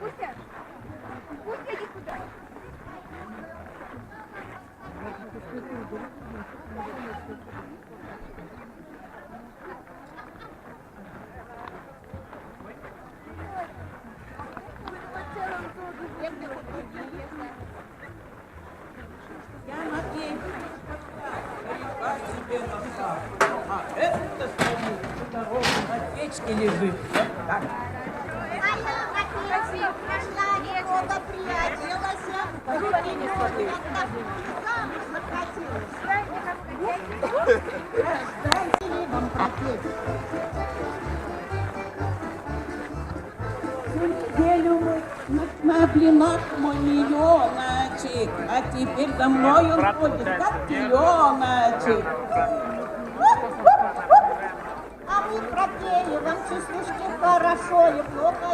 Костя, иди сюда. Я Матвей. А это дорога на печке лежит. Так. Кто-то приоделась, руки не ходят, замуж закатилась. Дайте вам пропеть. Всю неделю мы на блинах мой миллионочек, а теперь за мной он ходит, как теленочек. А мы пропели вам частушки хорошо и плохо,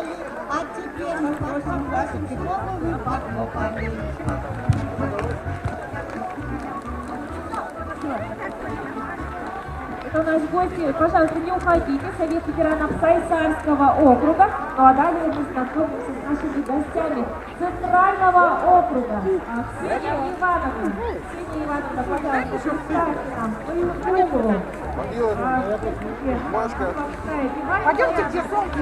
а теперь мы просим вас, чтобы вы похлопали. Это у нас гости, пожалуйста, не уходите, Совет ветеранов Сайсарского округа. Ну а далее мы знакомимся с нашими гостями Центрального округа. Ксения Ивановна. Ксения Ивановна, пожалуйста, представьте нам свою голову. Пойдемте, где солнце,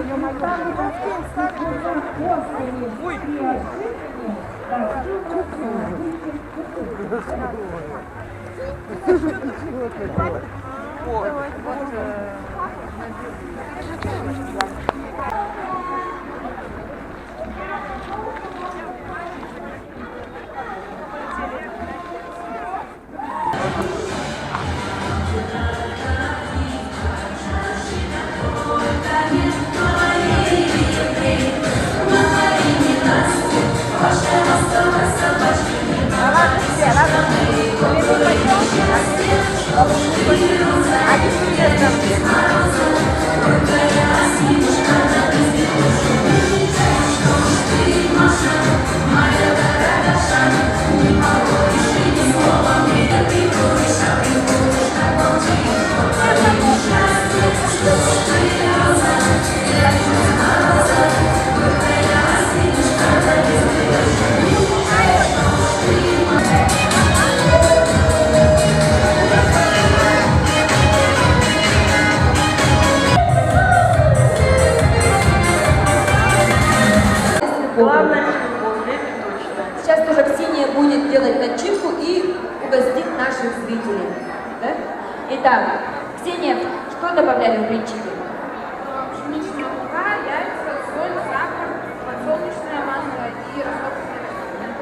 Сейчас тоже Ксения будет делать начинку и угостит наших зрителей. Да? Итак, Ксения, что добавляли в блинчики? пшеничная мука, яйца, соль, сахар, подсолнечное масло и растопленное.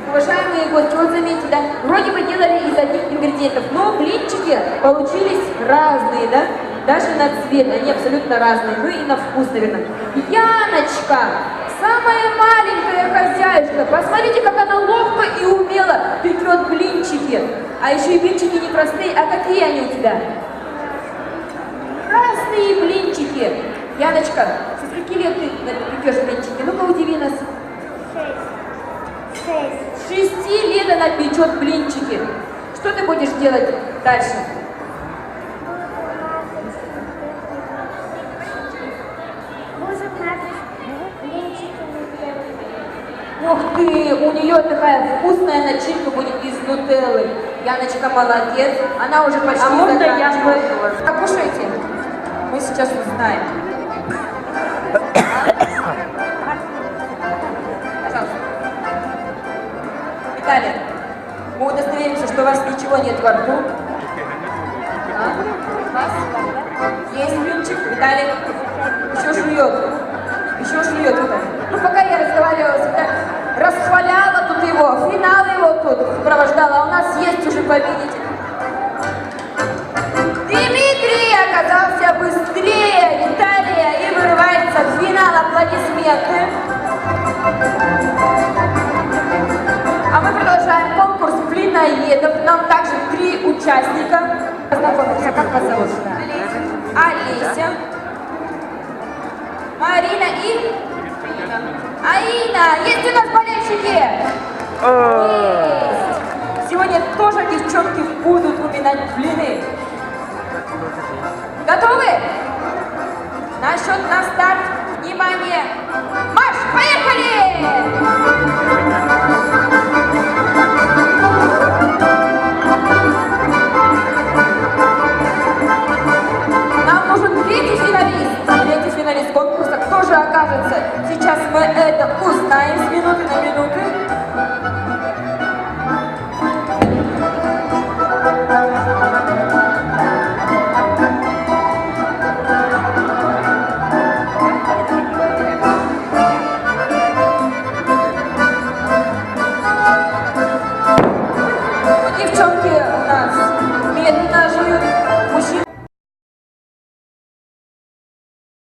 Уважаемые гости, вот заметьте, да, вроде бы делали из одних ингредиентов, но блинчики получились разные, да? Даже на цвет, они абсолютно разные, ну и на вкус, наверное. Яночка, самая маленькая хозяйка, посмотрите, как она ловко и умело печет блинчики. А еще и блинчики не простые, а какие они у тебя? Красные блинчики. Яночка, со скольки лет ты печешь блинчики? Ну-ка, удиви нас. 6 лет она печет блинчики. Что ты будешь делать дальше? Ух ты, у нее такая вкусная начинка будет из нутеллы. Яночка молодец, она уже почти заканчивает. Покушайте, мы сейчас узнаем. Пожалуйста. Виталий, мы удостоверимся, что у вас ничего нет во рту. У вас есть блинчик? Виталий еще жует. Еще жует это. Ну, пока я разговаривала с Виталием, расхваляла тут его, финал его тут сопровождала, а у нас есть уже победитель. Дмитрий оказался быстрее Виталия и вырывается в финал. Аплодисменты. А мы продолжаем конкурс блиноедов. Нам также 3 участника. Познакомимся, как вас зовут? Олеся, Марина и Аина. Есть у нас болельщики? Есть. Сегодня тоже девчонки в